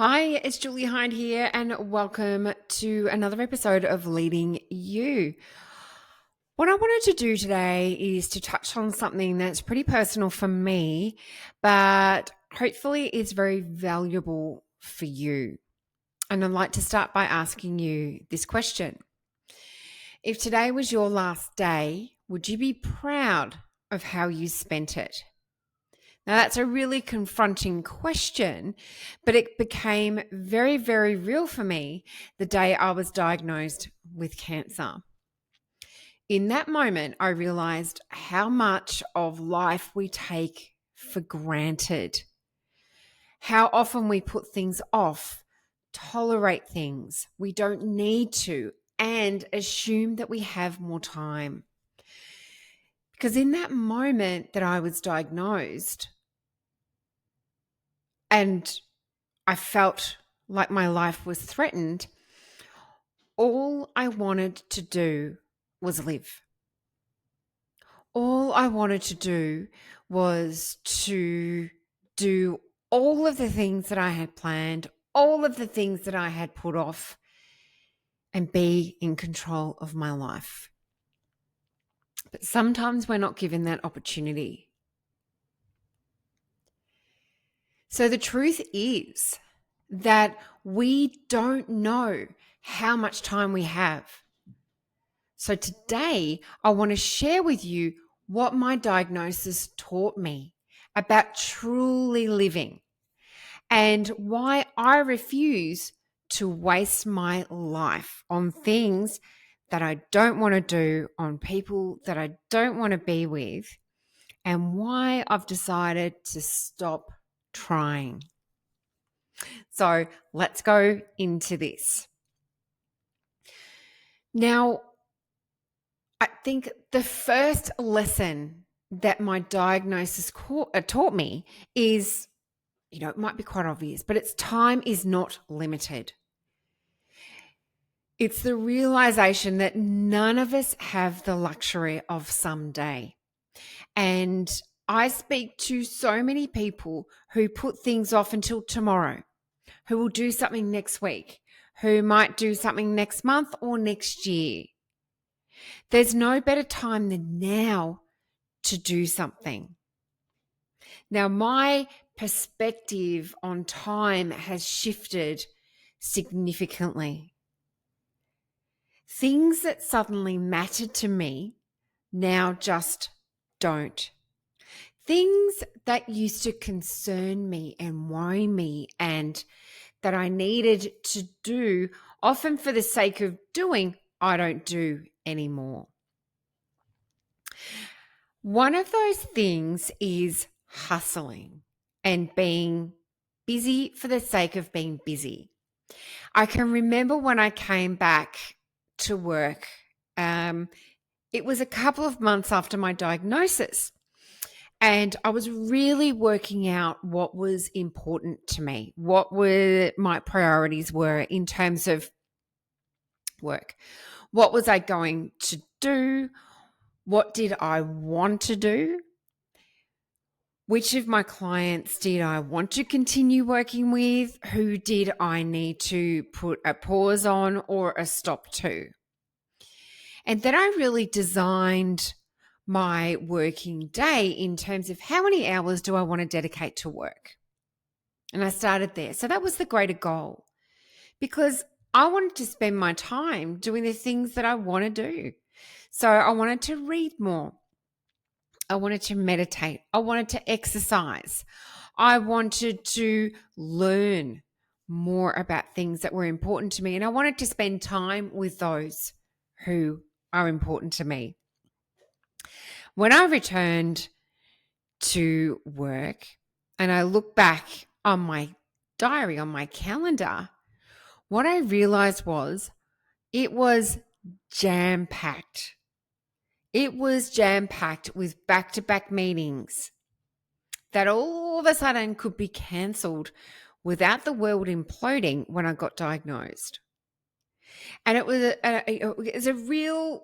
Hi, it's Julie Hind here, and welcome to another episode of Leading You. What I wanted to do today is to touch on something that's pretty personal for me, but hopefully is very valuable for you. And I'd like to start by asking you this question. If today was your last day, would you be proud of how you spent it? Now, that's a really confronting question, but it became very, very real for me the day I was diagnosed with cancer. In that moment, I realized how much of life we take for granted, how often we put things off, tolerate things we don't need to, and assume that we have more time. Because in that moment that I was diagnosed, and I felt like my life was threatened, all I wanted to do was live. All I wanted to do was to do all of the things that I had planned, all of the things that I had put off, and be in control of my life. But sometimes we're not given that opportunity. So the truth is that we don't know how much time we have. So today, I want to share with you what my diagnosis taught me about truly living and why I refuse to waste my life on things that I don't want to do, on people that I don't want to be with, and why I've decided to stop trying. So let's go into this. Now, I think the first lesson that my diagnosis taught me is, it might be quite obvious, but it's time is not limited. It's the realization that none of us have the luxury of someday. And I speak to so many people who put things off until tomorrow, who will do something next week, who might do something next month or next year. There's no better time than now to do something. Now, my perspective on time has shifted significantly. Things that suddenly mattered to me now just don't. Things that used to concern me and worry me and that I needed to do, often for the sake of doing, I don't do anymore. One of those things is hustling and being busy for the sake of being busy. I can remember when I came back to work, it was a couple of months after my diagnosis, and I was really working out what was important to me, what were my priorities were in terms of work. What was I going to do? What did I want to do? Which of my clients did I want to continue working with? Who did I need to put a pause on or a stop to? And then I really designed my working day in terms of how many hours do I want to dedicate to work? And I started there. So that was the greater goal, because I wanted to spend my time doing the things that I want to do. So I wanted to read more. I wanted to meditate. I wanted to exercise. I wanted to learn more about things that were important to me. And I wanted to spend time with those who are important to me. When I returned to work and I look back on my diary, on my calendar, what I realized was it was jam-packed. It was jam-packed with back-to-back meetings that all of a sudden could be cancelled without the world imploding when I got diagnosed. And it was a real,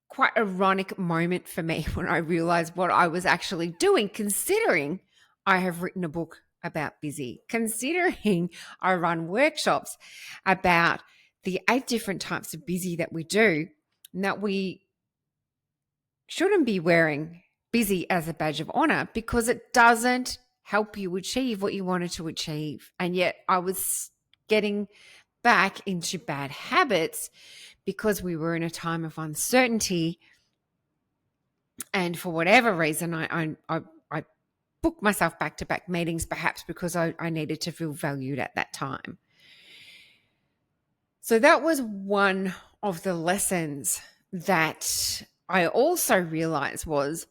quite ironic moment for me when I realized what I was actually doing, considering I have written a book about busy, considering I run workshops about the 8 different types of busy that we do, and that we shouldn't be wearing busy as a badge of honor because it doesn't help you achieve what you wanted to achieve. And yet I was getting back into bad habits because we were in a time of uncertainty. And for whatever reason, I booked myself back-to-back meetings, perhaps because I needed to feel valued at that time. So that was one of the lessons that I also realized was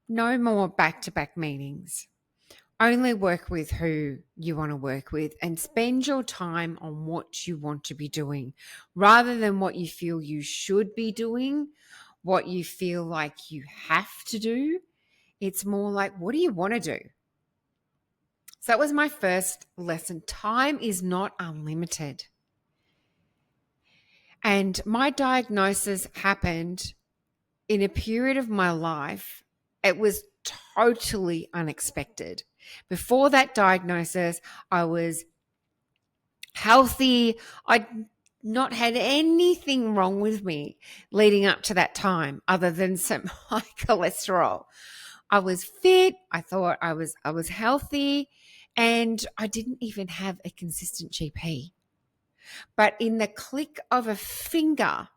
no more back-to-back meetings. Only work with who you want to work with and spend your time on what you want to be doing rather than what you feel you should be doing, what you feel like you have to do. It's more like, what do you want to do? So that was my first lesson. Time is not unlimited. And my diagnosis happened in a period of my life. It was totally unexpected. Before that diagnosis, I was healthy. I'd not had anything wrong with me leading up to that time other than some high cholesterol. I was fit. I thought I was healthy, and I didn't even have a consistent GP. But in the click of a finger,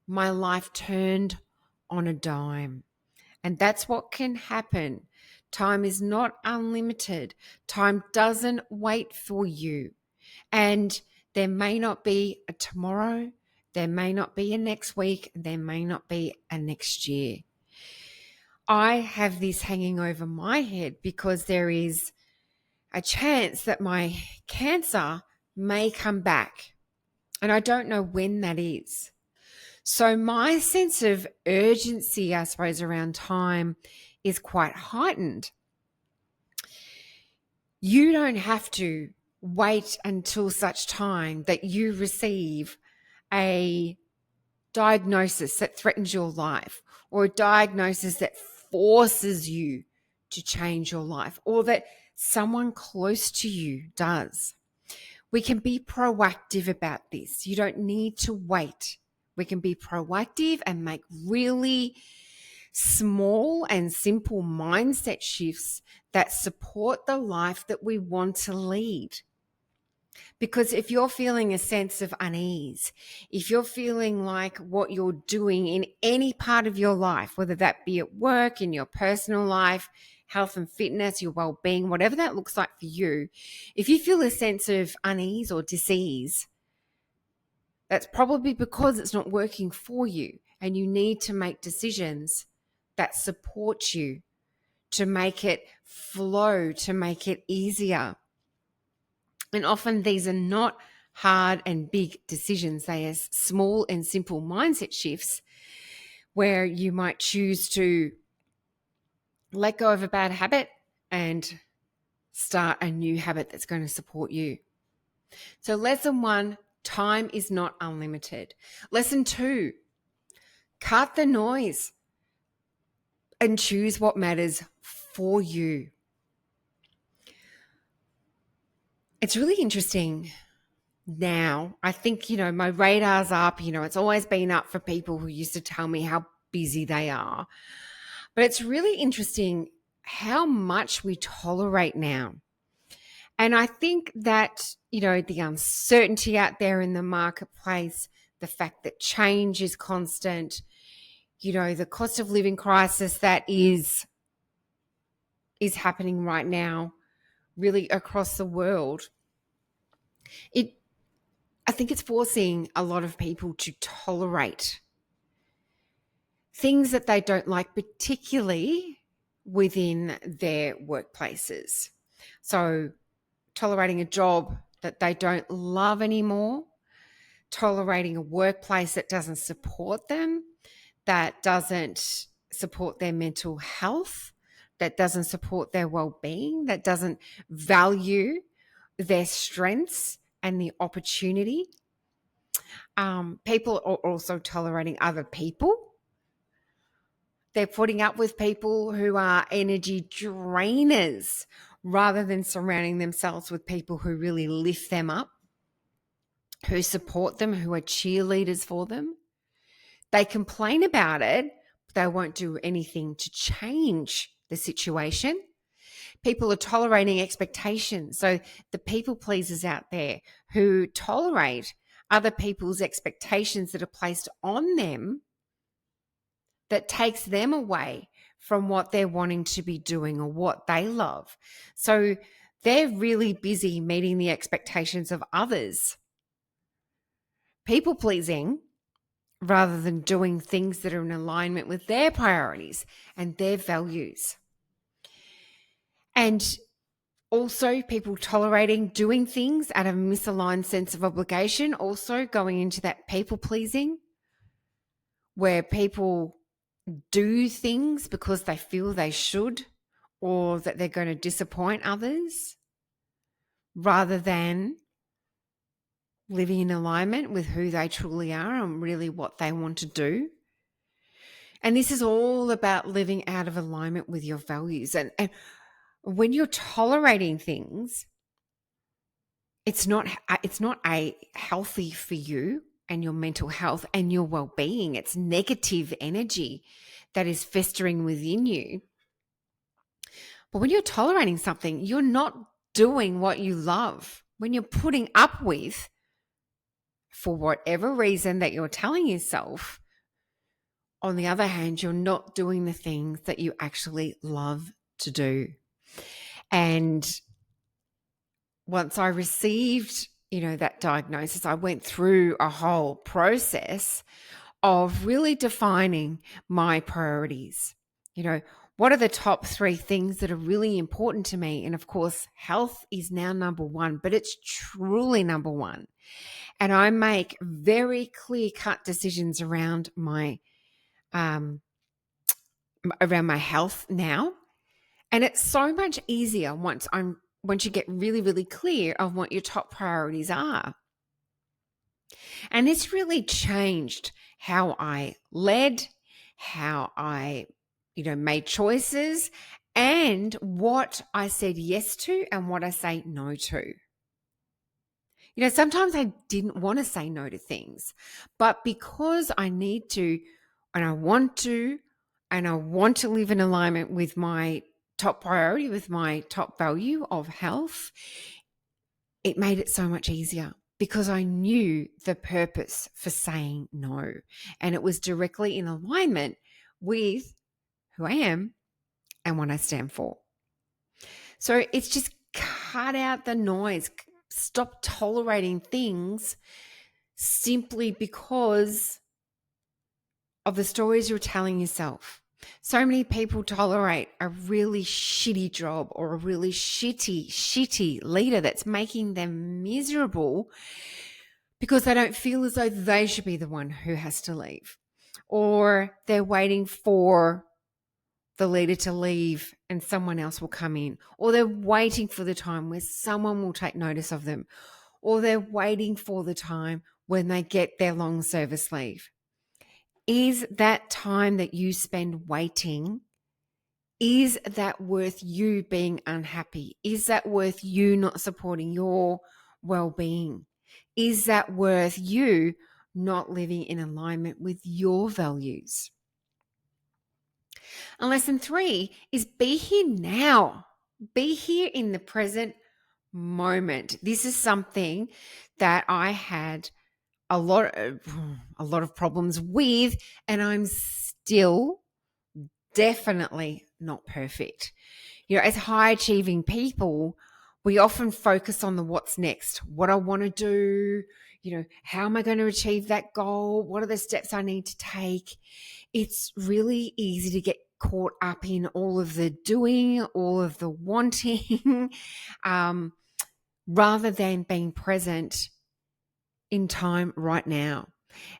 my life turned on a dime. And that's what can happen. Time is not unlimited. Time doesn't wait for you. And there may not be a tomorrow, there may not be a next week, there may not be a next year. I have this hanging over my head because there is a chance that my cancer may come back. And I don't know when that is. So my sense of urgency, I suppose, around time is quite heightened. You don't have to wait until such time that you receive a diagnosis that threatens your life, or a diagnosis that forces you to change your life, or that someone close to you does. We can be proactive about this. You don't need to wait. We can be proactive and make really small and simple mindset shifts that support the life that we want to lead. Because if you're feeling a sense of unease, if you're feeling like what you're doing in any part of your life, whether that be at work, in your personal life, health and fitness, your well-being, whatever that looks like for you, if you feel a sense of unease or dis-ease, that's probably because it's not working for you, and you need to make decisions that support you to make it flow, to make it easier. And often these are not hard and big decisions. They are small and simple mindset shifts where you might choose to let go of a bad habit and start a new habit that's going to support you. So lesson 1, time is not unlimited. Lesson 2, cut the noise and choose what matters for you. It's really interesting now. I think, my radar's up. It's always been up for people who used to tell me how busy they are. But it's really interesting how much we tolerate now. And I think that, the uncertainty out there in the marketplace, the fact that change is constant, the cost of living crisis that is happening right now, really across the world. I think it's forcing a lot of people to tolerate things that they don't like, particularly within their workplaces. So tolerating a job that they don't love anymore, tolerating a workplace that doesn't support them, that doesn't support their mental health, that doesn't support their well-being, that doesn't value their strengths and the opportunity. People are also tolerating other people. They're putting up with people who are energy drainers rather than surrounding themselves with people who really lift them up, who support them, who are cheerleaders for them. They complain about it, but they won't do anything to change the situation. People are tolerating expectations. So the people pleasers out there who tolerate other people's expectations that are placed on them, that takes them away from what they're wanting to be doing or what they love. So they're really busy meeting the expectations of others, people pleasing, rather than doing things that are in alignment with their priorities and their values. And also people tolerating doing things out of a misaligned sense of obligation, also going into that people pleasing, where people do things because they feel they should or that they're going to disappoint others, rather than living in alignment with who they truly are and really what they want to do. And this is all about living out of alignment with your values. And when you're tolerating things, it's not a healthy for you and your mental health and your well-being. It's negative energy that is festering within you. But when you're tolerating something, you're not doing what you love. When you're putting up with, for whatever reason that you're telling yourself, on the other hand, you're not doing the things that you actually love to do. And once I received, that diagnosis, I went through a whole process of really defining my priorities. What are the top 3 things that are really important to me? And of course, health is now number 1, but it's truly number 1. And I make very clear-cut decisions around my health now. And it's so much easier once you get really, really clear of what your top priorities are. And this really changed how I led, how I, made choices, and what I said yes to and what I say no to. Sometimes I didn't want to say no to things, but because I need to, and I want to live in alignment with my top priority, with my top value of health, it made it so much easier because I knew the purpose for saying no. And it was directly in alignment with who I am and what I stand for. So it's just cut out the noise. Stop tolerating things simply because of the stories you're telling yourself. So many people tolerate a really shitty job or a really shitty leader that's making them miserable because they don't feel as though they should be the one who has to leave. Or they're waiting for the leader to leave and someone else will come in. Or they're waiting for the time where someone will take notice of them. Or they're waiting for the time when they get their long service leave. Is that time that you spend waiting, is that worth you being unhappy? Is that worth you not supporting your well-being? Is that worth you not living in alignment with your values? And lesson 3 is be here now. Be here in the present moment. This is something that I had a lot of problems with, and I'm still definitely not perfect. As high achieving people, we often focus on the what's next, what I want to do, how am I going to achieve that goal? What are the steps I need to take? It's really easy to get caught up in all of the doing, all of the wanting, rather than being present in time right now.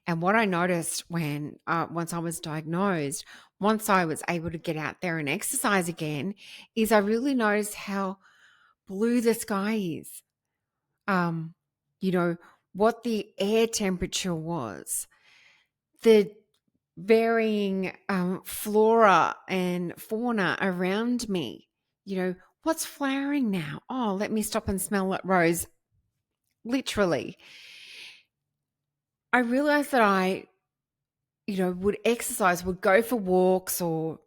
And what I noticed when once I was diagnosed, once I was able to get out there and exercise again, is I really noticed how blue the sky is. What the air temperature was, the varying flora and fauna around me, What's flowering now? Oh, let me stop and smell that rose. Literally. I realized that I, would exercise, would go for walks or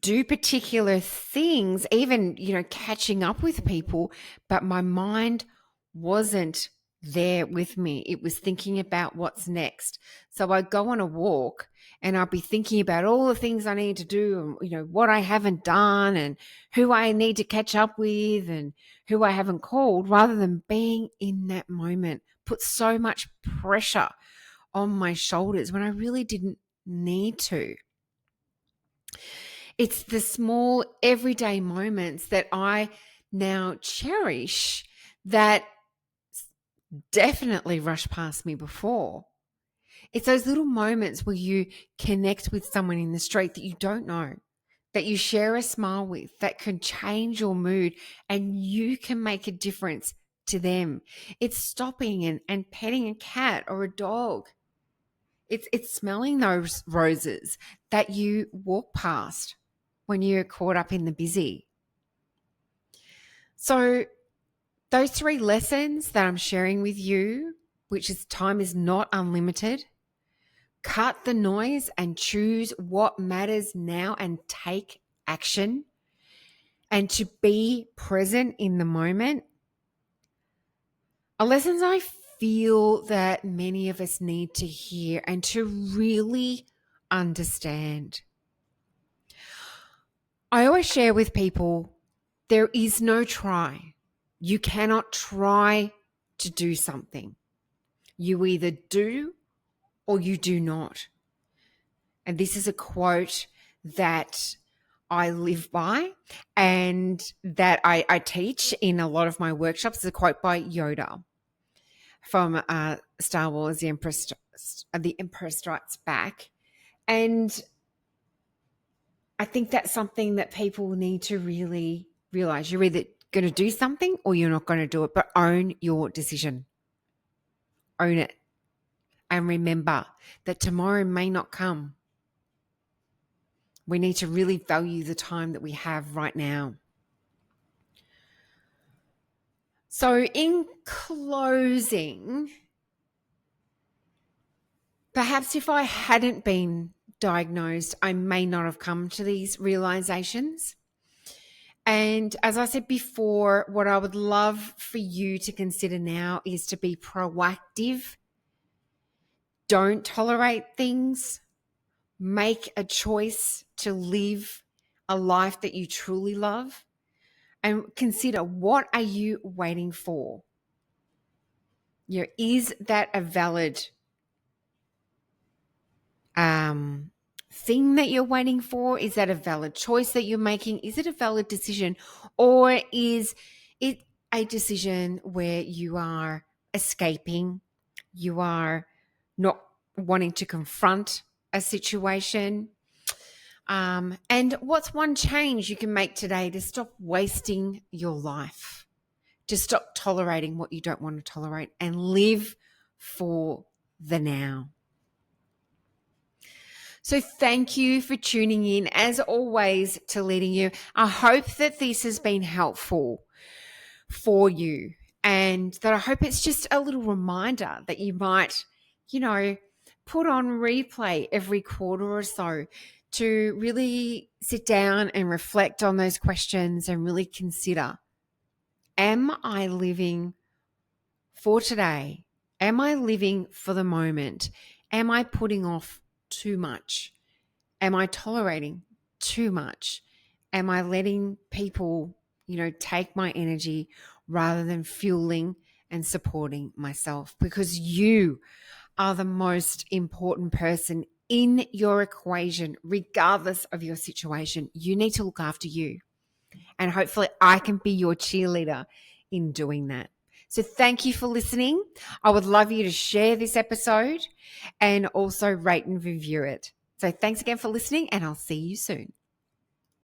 do particular things, even, catching up with people, but my mind wasn't there with me. It was thinking about what's next. So I'd go on a walk and I'd be thinking about all the things I need to do and, what I haven't done and who I need to catch up with and who I haven't called, rather than being in that moment. Put so much pressure on my shoulders when I really didn't need to. It's the small everyday moments that I now cherish that definitely rushed past me before. It's those little moments where you connect with someone in the street that you don't know, that you share a smile with, that can change your mood and you can make a difference to them. It's stopping and petting a cat or a dog. It's smelling those roses that you walk past when you're caught up in the busy. So those 3 lessons that I'm sharing with you, which is time is not unlimited, cut the noise and choose what matters now and take action, and to be present in the moment, are lessons I feel that many of us need to hear and to really understand. I always share with people, there is no try. You cannot try to do something. You either do or you do not. And this is a quote that I live by and that I teach in a lot of my workshops. It's a quote by Yoda from Star Wars, The Emperor Strikes Back. And I think that's something that people need to really realize. You're either going to do something or you're not going to do it, but own your decision. Own it. And remember that tomorrow may not come. We need to really value the time that we have right now. So in closing, perhaps if I hadn't been diagnosed, I may not have come to these realizations. And as I said before, what I would love for you to consider now is to be proactive. Don't tolerate things. Make a choice to live a life that you truly love. And consider, what are you waiting for? Is that a valid thing that you're waiting for? Is that a valid choice that you're making? Is it a valid decision? Or is it a decision where you are escaping? You are not wanting to confront a situation? And what's one change you can make today to stop wasting your life? To stop tolerating what you don't want to tolerate and live for the now. So thank you for tuning in, as always, to Leading You. I hope that this has been helpful for you, and that I hope it's just a little reminder that you might, put on replay every quarter or so to really sit down and reflect on those questions and really consider, am I living for today? Am I living for the moment? Am I putting off too much? Am I tolerating too much? Am I letting people, take my energy rather than fueling and supporting myself? Because you are the most important person in your equation, regardless of your situation. You need to look after you. And hopefully I can be your cheerleader in doing that. So thank you for listening. I would love you to share this episode and also rate and review it. So thanks again for listening, and I'll see you soon.